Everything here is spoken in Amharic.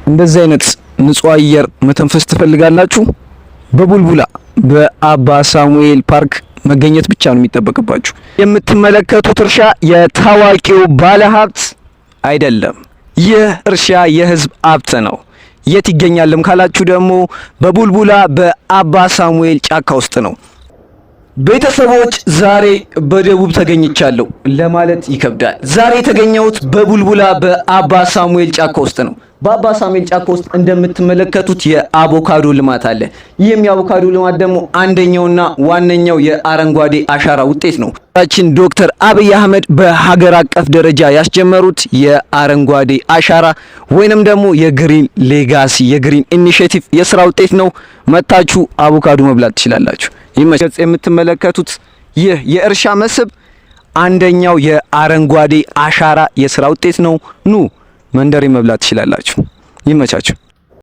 እንደዚህ አይነት ንጹህ አየር መተንፈስ ትፈልጋላችሁ? በቡልቡላ በአባ ሳሙኤል ፓርክ መገኘት ብቻ ነው የሚጠበቅባችሁ። የምትመለከቱት እርሻ የታዋቂው ባለሀብት አይደለም። ይህ እርሻ የህዝብ ሀብት ነው። የት ይገኛልም ካላችሁ ደግሞ በቡልቡላ በአባ ሳሙኤል ጫካ ውስጥ ነው። ቤተሰቦች ዛሬ በደቡብ ተገኝቻለሁ ለማለት ይከብዳል። ዛሬ የተገኘሁት በቡልቡላ በአባ ሳሙኤል ጫካ ውስጥ ነው። በአባ ሳሙኤል ጫካ ውስጥ እንደምትመለከቱት የአቮካዶ ልማት አለ። ይህም የአቮካዶ ልማት ደግሞ አንደኛውና ዋነኛው የአረንጓዴ አሻራ ውጤት ነው። ችን ዶክተር አብይ አህመድ በሀገር አቀፍ ደረጃ ያስጀመሩት የአረንጓዴ አሻራ ወይንም ደግሞ የግሪን ሌጋሲ የግሪን ኢኒሼቲቭ የስራ ውጤት ነው። መታችሁ አቮካዶ መብላት ትችላላችሁ። ይህ የምትመለከቱት ይህ የእርሻ መስህብ አንደኛው የአረንጓዴ አሻራ የስራ ውጤት ነው። ኑ መንደሬ መብላት ትችላላችሁ። ይመቻችሁ።